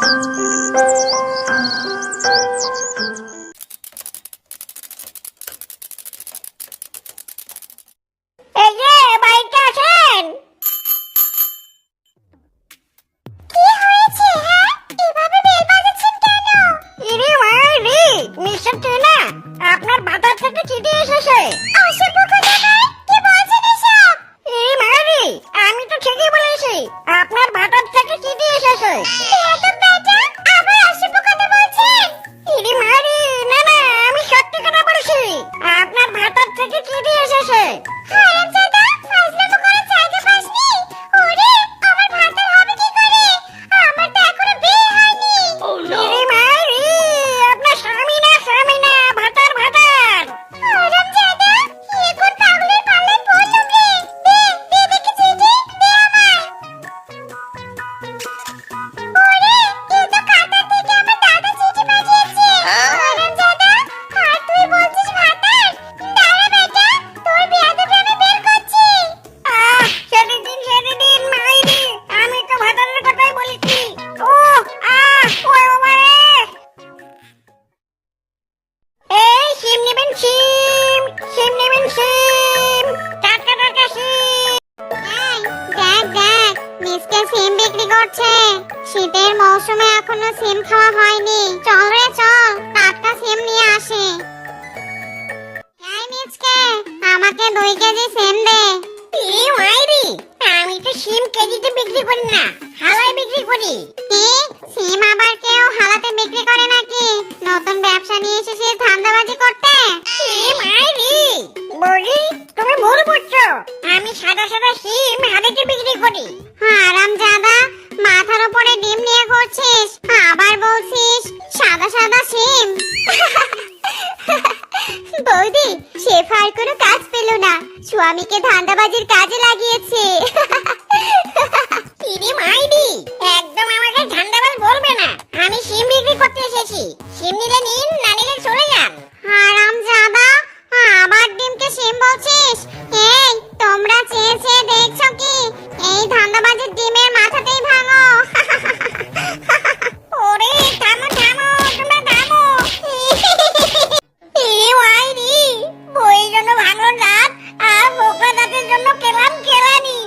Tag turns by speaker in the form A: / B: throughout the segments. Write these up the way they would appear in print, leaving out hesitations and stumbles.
A: এই যে বাইকে আসেন। কি হয়েছে? হ্যাঁ, এভাবে বেল বাজাচ্ছেন কেন? ইরে মাইরি, মিস্টার টিনা, আপনার বাজার থেকে চিঠি এসেছে। অসভ্য কোথাকার, কি বলছেন এসব? ইরে মাইরি, আমি তো ঠিকই বলেছি, আপনার বাজার থেকে চিঠি এসেছে। বেয়াদব বেটা, আবার অসভ্য কথা বলছেন? ইরে মাইরি, না না, আমি সত্যি কথা বলছি, আপনার বাজার থেকে চিঠি এসেছে। হারামজাদা, ফাজলামো করার জায়গা পাসনি? ওরে, আমার ভাতার হবে কি করে? আমার তো এখনো বিয়ে হয়নি। ইরে মাইরি, আপনার স্বামী না ভাতার। হারামজাদা, এ কোন পাগলের পাল্লায় পড়লাম রে? দে দেখি চিঠি, দে আমায়। ওরে, এ তো খাতা থেকে আমার দাদা চিঠি পাঠিয়েছে। হারামজাদা, আর তুই বলছিস ভাতার? দাঁড়া বেটা, তোর বেয়াদবি আমি বের করছি। ছেড়ে দিন মাইরি, আমি তো ভাতারের কথাই বলেছি। ওই বাবা রে। এই সিম নেবেন, সিম টাটকা সিম। দেখ মিসকে সিম বিক্রি করছে। শীতের মৌসুমে এখনো সিম খাওয়া হয়নি, চল রে চল, টাটকা সিম নিয়ে আসি। এই মিসকে, আমাকে 2 কেজি সিম দে। এই মাইরি, আমি তো সিম কেজিতে বিক্রি করি না, হালায় বিক্রি করি। কি, সিম আবার কেউ হালাতে বিক্রি করে নাকি? নতুন ব্যবসা নিয়ে এসেছিস ধান্দাবাজি করতে? এই মাইরি, বলি তুমি ভুল বুঝছো, আমি সাদা সিম হালাতে বিক্রি করি। হারামজাদা, মাথার উপরে ডিম নিয়ে করছিস, আবার বলছিস সাদা সিম। বৌদি, শেফ আর কোনো কাজ পেল না, স্বামীকে ধান্দাবাজির কাজে লাগিয়েছে। ইরে মাইরি, একদম আমাকে ধান্দাবাজ বলবে না, আমি সিম বিক্রি করতে এসেছি। সিম নিলে নিন, না নিলে চলে যান। হারামজাদা, আবার ডিমকে সিম বলছিস? এই, তোমরা চেয়ে দেখছো কি? এই ধান্দাবাজির ডিমের মাথাতেই ভাঙো। ওরে থামো, তোমরা থামো। এই মাইরি, বইয়ের জন্য ভালো রাত, আর বোকা দাঁতের জন্য কেলানি।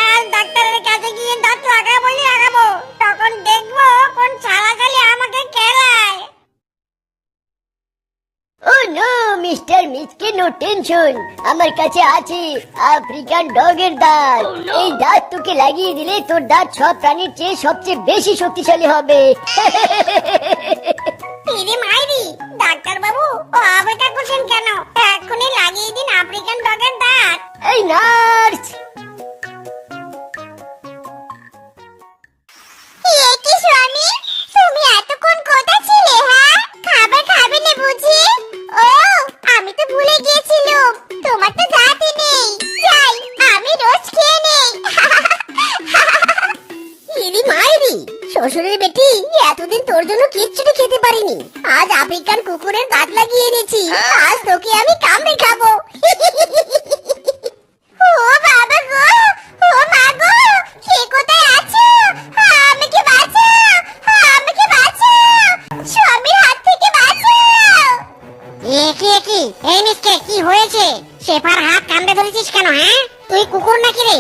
A: আর ডাক্তারের কাছে গিয়ে দাঁত লাগাবো, তখন দেখবো কোন চালাকালি আমাকে কেলায়।
B: ও নো মিস্টার মিসকে, নো টেনশন, আমার কাছে আছে আফ্রিকান ডগের দাঁত। এই দাঁত তোকে লাগিয়ে দিলে তোর দাঁত সব প্রাণীর চেয়ে সবচেয়ে বেশি শক্তিশালী হবে।
A: ইরে মাইরি, ডাক্তার বাবু অপেক্ষা করছেন কেন? এক্ষুনি লাগিয়ে দিন আফ্রিকান ডগের দাঁত।
B: এই নার্স,
A: কি স্বামী, তুমি এতক্ষণ কোথায় ছিলে? হ্যাঁ, খাবার খাবে না বুঝি? ও, আমি তো ভুলে গিয়েছিলাম, তোমার তো দাঁতই নেই। যাই, আমি রোজ খেয়ে নেই। ইরি মাইরি, শ্বশুরের বেটি, এতদিন তোর জন্য কিচ্ছুটি খেতে পারিনি, আজ আফ্রিকান কুকুরের দাঁত লাগিয়ে এনেছি, আজ তোকে আমি কামড়ে খাবো। ও বাবা গো, ও মা গো, কে কোথায় আছো? আমাকে বাঁচাও, স্বামীর হাত থেকে বাঁচাও। কি এই মিসকে, কি হয়েছে? শেফার হাত কামড়ে ধরেছিস কেন? হ্যাঁ, তুই কুকুর নাকি রে?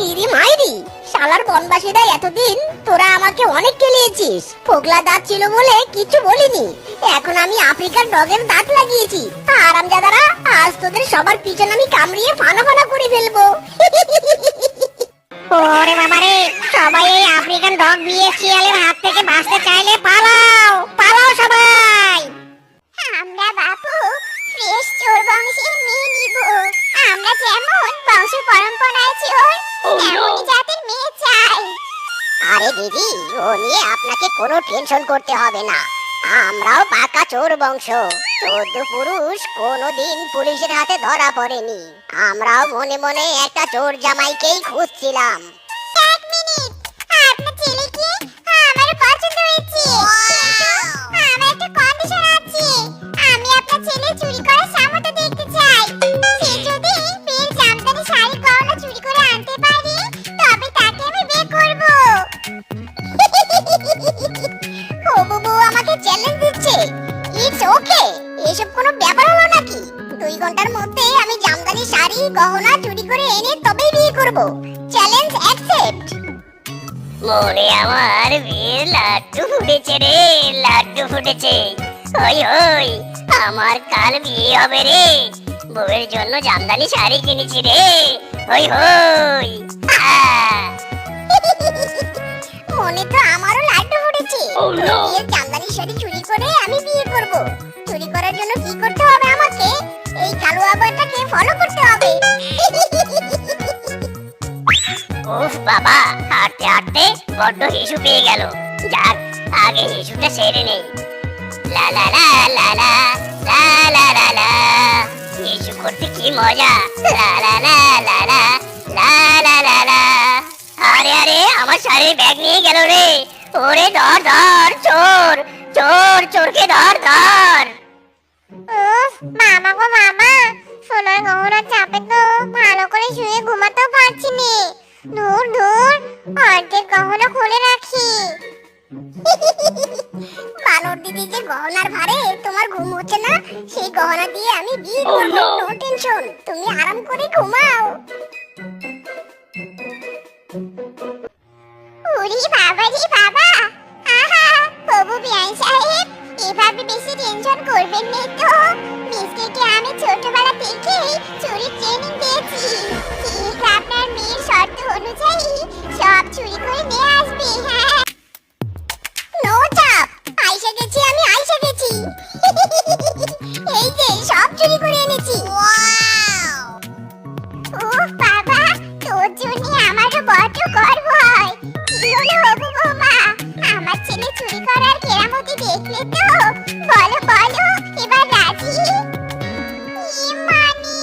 A: ইরি মাইরি, শালার বনবাসীরা এতদিন তোরা আমাকে অনেক কেলিয়েছিস, ফোকলা দাঁত ছিল বলে কিছু বলিনি, এখন আমি আফ্রিকান ডগের দাঁত লাগিয়েছি। হারামজাদারা, আজ তোদের সবার পিছনে আমি কামড়িয়ে ফানা করে ফেলবো। ওরে বাবারে, সবাই এই আফ্রিকান ডগ বিয়ে শিয়ালের হাত থেকে বাঁচতে চাইলে পালাও সবাই। আমরা বাপু ফ্রেশ চোর বংশের মেয়ে নিব, আমরা যেমন বংশ পরম্পরায় চোর, তেমনই জাতের মেয়ে চাই। আরে দিদি, ও নিয়ে আপনাকে কোনো টেনশন করতে হবে না, আমরাও পাকা চোর বংশ, 14 পুরুষ কোনোদিন পুলিশের হাতে ধরা পড়েনি, আমরাও মনে মনে একটা চোর জামাইকেই খুঁজছিলাম। এক মিনিট, আপনার ছেলেকে আমার পছন্দ হয়েছে, আমার একটা কন্ডিশন আছে, আমি আপনার ছেলে চুরি করার সামর্থ্য দেখতে চাই, সে যদি বেল জামদানি শাড়ি গহনা চুরি করে আনতে পারে, তবে তাকে আমি বিয়ে করব। করে এনে তবেই বিয়ে করব। Challenge accept.
C: মনে আমার বিয়ের লাড্ডু ফুটেছে রে, লাড্ডু ফুটেছে। ওই ওই, আমার কাল বিয়ে হবে রে, বউয়ের জন্য জামদানি শাড়ি কিনেছি রে। ওই হই,
A: মনে তো আমারও লাড্ডু ফুটেছে। বিয়ের জামদানি শাড়ি চুরি করে আমি বিয়ে করব। চুরি করার জন্য কি করতে হবে আমাকে? এই কালো আবারটাকে ফলো করতে হবে।
C: উফ বাবা, হাঁটতে হাঁটতে বড্ড হিসু পেয়ে গেল। যাক, আগে হিসুটা সেরে নেই। লা লা লা লা লা লা লা লা লা, হিসু করতে কি মজা। লা লা লা লা লা লা লা লা লা। আরে আরে, আমার শাড়ির ব্যাগ নিয়ে গেল রে। ওরে ধর ধর, চোর চোর, চোরকে ধর ধর।
A: উফ মামা গো মামা, সোনার গহনার চাপে তো ভালো করে শুয়ে ঘুমাতেও পারছি নে। ধুর ধুর, অর্ধেক গহনা খুলে রাখি। বানর দিদি যে গহনার ভারে তোমার ঘুম হচ্ছে না, সেই গহনা দিয়ে আমি বিয়ে করব। নো টেনশন, তুমি আরাম করে ঘুমাও। ওরে বাবা রে বাবা, আহা বাবু বিআই সাহেব, এভাবে বেশি টেনশন করবেন না তো। মিস্টারকে আমি ছোটবেলা থেকেই চুরি ট্রেনিং দিয়েছি। ঠিক আপনার মেয়ের শর্ত অনুযায়ী সব চুরি করে নিয়ে আসবে। হ্যাঁ, নো চাপ, আইসা গেছি আমি, আইসা গেছি। এই যে সব চুরি করে এনেছি। ও বাবা, তোর জন্য আমারও বড় গর্ব হয়। কি হলো হবু বৌমা, আমার ছেলে চুরি করার কেরামতি দেখলে তো? বলো বলো, এবার রাজি? মানে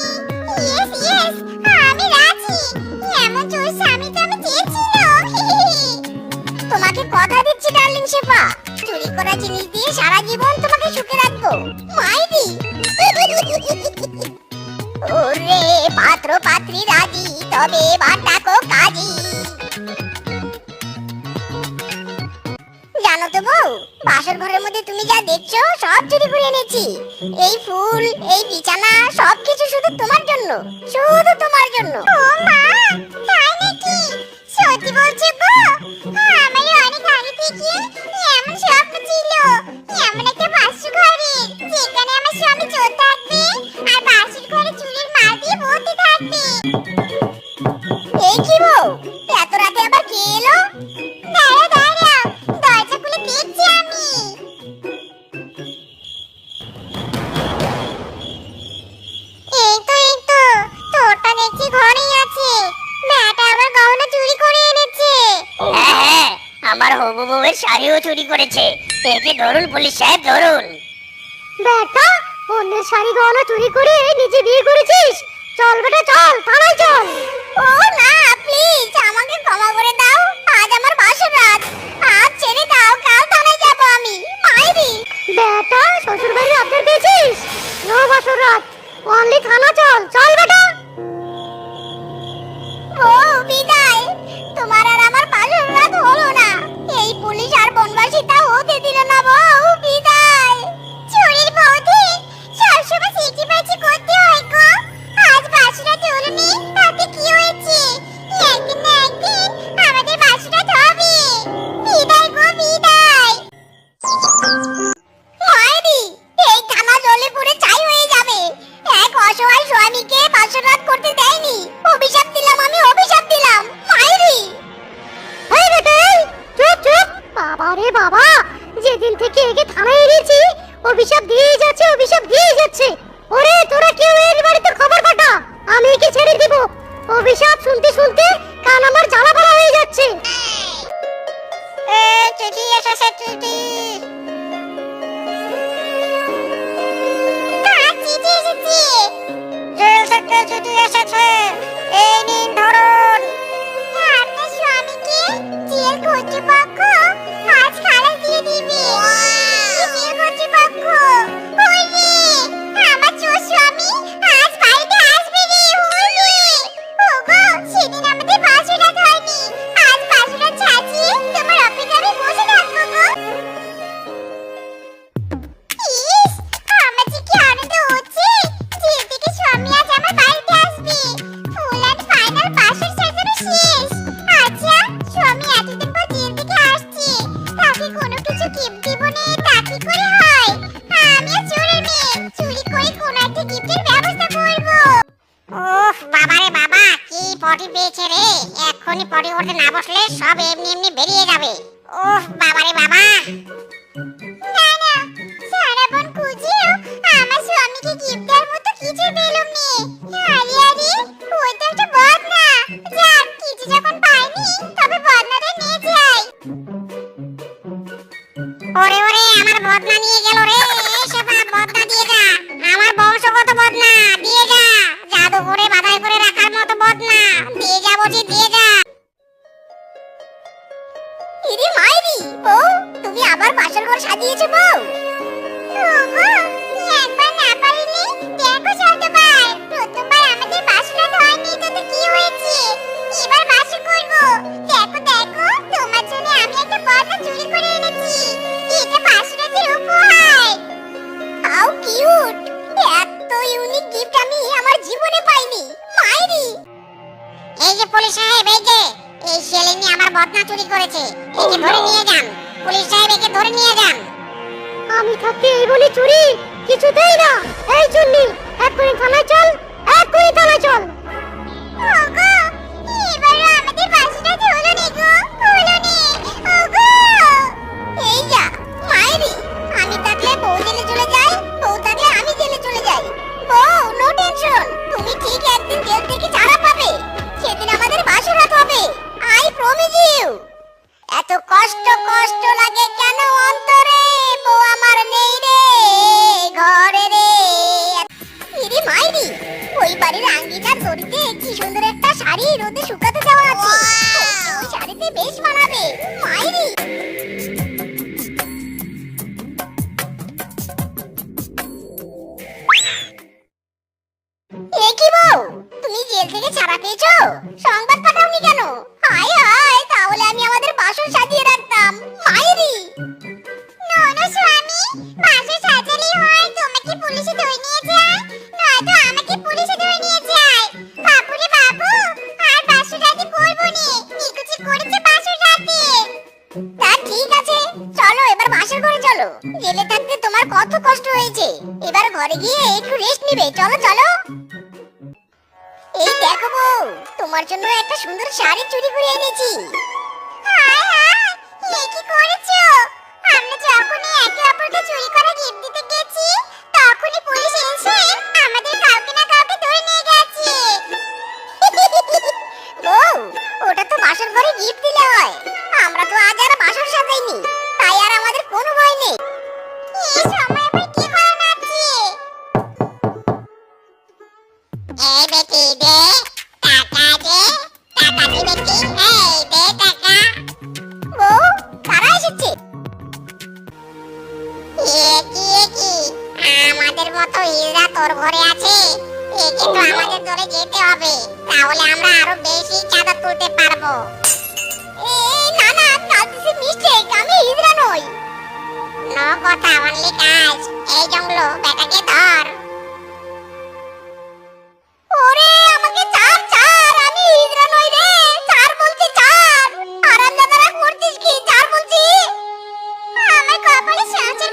A: ইয়েস ইয়েস, আমি রাজি। এমন চোর স্বামী তো আমি চেয়েছিলাম। তোমাকে কথা দিচ্ছি ডার্লিং শেফা, চুরি করা জিনিস দিয়ে সারা জীবন তোমাকে সুখে রাখবো। মাইরি। ওরে পাত্র পাত্রী রাজি, তবে এবার ডাকো কাজী। জানো তো বউ, বাসর ঘরের মধ্যে তুমি যা দেখছো সব চুরি করে এনেছি। এই ফুল, এই বিছানা, সবকিছু শুধু তোমার জন্য, শুধু তোমার জন্য। ও মা, তাই নাকি? সত্যি বলছো গো? আমার অনেক আগে থেকে এমন স্বপ্ন ছিল, এমন একটা বাসর ঘরে যেখানে আমার স্বামী চোর থাকবে আর বাসর ঘরে চুরির মাল দিয়ে ভর্তি থাকবে। এই কি বউ, এত রাতে আবার কে এলো? দাঁড়াও দাঁড়াও, দরজা খুলে দেখছি আমি। এই তো তোরটা দেখছি ঘরেই আছে। মেয়েটা আবার গহনা চুরি করে এনেছে।
C: হ্যাঁ হ্যাঁ, আমার হবু বউয়ের শাড়িও চুরি করেছে। একে ধরুন পুলিশ সাহেব, ধরুন।
A: বেটা, অন্যের শাড়ি গহনা চুরি করে নিজে বিয়ে করেছিস? চল বেটা চল, থানায় চল। ও না, প্লিজ আমাকে ক্ষমা করে দাও। আজ আমার বাসর রাত, আজ ছেড়ে দাও, কাল থানায় যাব আমি। মাইরি। বেটা, শ্বশুর বাড়ির আবদার পেয়েছিস? নো বাসর রাত, অনলি থানা চল। চল বেটা। ও বিদায়, তোমার আর আমার বাসর রাত হলো না। এই পুলিশ আর বনবাসী তা হতে দিল না বউ। বিদায়। চুরির বৌদি সবসময় সিটি বাজি করতে হয় গো। আজ বাসুরা চলুনি, তাতে কি হয়েছে? একদিন না একদিন আমাদের বাসুরা হবে। বিদায় গো বিদায়। মায়েরি, এই থানা জ্বলে পুড়ে ছাই হয়ে যাবে। এক অসহায় স্বামীকে বাসর রাত করতে দেয়নি। অভিশাপ দিলাম আমি, অভিশাপ দিলাম। মায়েরি। এই বেটা, চুপ চুপ। বাবা রে বাবা, যেদিন থেকে একে থানায় এনেছি অভিশাপ দিয়ে যাচ্ছে, অভিশাপ দিয়ে যাচ্ছে। ওরে তোরা কেউ এর বাড়িতে খবর পাঠা, আমি একে ছেড়ে দিব। অভিশাপ শুনতে শুনতে কান আমার জ্বালা পোড়া হয়ে যাচ্ছে। চিঠি এসেছে, চিঠি। কার চিঠি এসেছে? জেল থেকে চিঠি এসেছে, এই নিন ধরুন। আপনার স্বামীকে জেল কর্তৃপক্ষ আজ খালাস
C: এখনই পটি করতে না বসলে সব এমনি এমনি বেরিয়ে যাবে। ওহ বাবারে বাবা।
A: না না, সারাবন খুঁজেও আমার স্বামীকে গিফট দেওয়ার মতো কিছু পেলাম নি। আরে আরে, ওই তো একটা বদনা। যাক, কিছু যখন পাইনি তবে বদনাটা নিয়ে যাই।
C: ওরে ওরে, আমার বদনা নিয়ে গেল রে। সেবা বদনা দিয়ে যা, আমার বংশগত বদনা দিয়ে যা, জাদু করে বাধাই করে রাখার মতো বদনা দিয়ে যা বলছি, দিয়ে যা।
A: ইরে মাইরি, বউ তুমি আবার বাসর ঘর সাজিয়েছো বউ? ওগো, একবার না পারিলে দেখো শতবার। প্রথমবার আমাদের বাসনা হয়নি তো কি হয়েছে? এবার বাসর করব। দেখো দেখো, তোমার জন্য আমি একটা বদনা চুরি করে এনেছি। এটা বাসনাদের উপহার। How cute! এত ইউনিক গিফট আমি আমার জীবনে পাইনি। মাইরি,
C: এই যে পুলিশ সাহেব, এই যে এই শেলিনী আমার বদনা চুরি করেছে, একে ধরে নিয়ে যান। পুলিশ সাহেব, একে ধরে নিয়ে যান।
B: আমি থাকতে এই বলি চুরি কিছুতেই না। এই চুন্নি, এক্ষুনি থানায় চল, এক্ষুনি থানায় চল।
A: ওগো, এবারও আমাদের বাসনা হলো নি গো, হলো নি। ওগো, এই যা মাইরি, আমি থাকলে বউ জেলে চলে যায়, বউ থাকলে আমি জেলে চলে যাই। বউ, নো টেনশন, তুমি ঠিক একদিন জেল থেকে ছাড়া পাবে। সেদিন আমাদের বাসর রাত হবে, আই প্রমিস ইউ। এত কষ্ট কষ্ট লাগে কেন অন্তরে? বউ আমার নেই রে ঘরে রে। ইরে মাইরি, ওই বাড়ির আঙ্গিনার দড়িতে কি সুন্দর একটা শাড়ি রোদে শুকাতে দেওয়া আছে। ওই শাড়িতে বেশ মানাবে। মাইরি, এ কি বউ, তুমি জেল থেকে ছাড়া পেয়েছো? সংবাদ পাঠাওনি কেন? হায় হায়, তাহলে আমি আমাদের বাসর সাজিয়ে রাখতাম। মাইরি, ননো স্বামী, বাসর সাজালেই হয় তোমাকে পুলিশে ধরে নিয়ে যায়, নয়তো আমাকে পুলিশে ধরে নিয়ে যায়। বাবুরে বাবু, আর বাসর রাতে করবো নি, নিকুচি করেছে বাসর রাতে। তা ঠিক আছে, চলো এবার বাসর ঘরে চলো। জেলে থাকতে তোমার কত কষ্ট হয়েছে, এবার ঘরে গিয়ে একটু রেস্ট নিবে। চলো চলো। এই দেখো বউ, তোমার জন্য একটা সুন্দর শাড়ি চুরি করে এনেছি। হায় হায়, এ কি করেছো? আমরা যখনই একে অপরকে চুরি করা গিফট দিতে গেছি, তখনই পুলিশ এসে আমাদের কাউকে না কাউকে ধরে নিয়ে গেছে। বউ, ওটা তো বাসর ঘরে গিফট দিলে হয়। আমরা তো আজ আর বাসর সাজাইনি, তাই আর আমাদের কোনো ভয় নেই। এই সময় আবার কি করা আছে?
C: এই বেটি দে টাকা, দে টাকা, দে বেটি, এই দে টাকা।
A: বউ, কারা এসেছে?
C: এ কি আমাদের মতো হিজড়া তোর ঘরে আছে? একে তো আমাদের ধরে যেতে হবে, তাহলে আমরা আরো বেশি চাঁদা তুলতে পারবো।
A: এই না না, কালকে মিস্টেক, আমি হিজড়া নই।
C: নো কথা অনলি কাজ। এই জঙ্গলো বেটাকে ধর।
A: ওরে আমাকে ছাড় ছাড়, আমি হিজড়া নই রে, ছাড় বলছি ছাড়। আরামদাদারা করছিস কি? ছাড় বলছি। আমার কপালে সংসার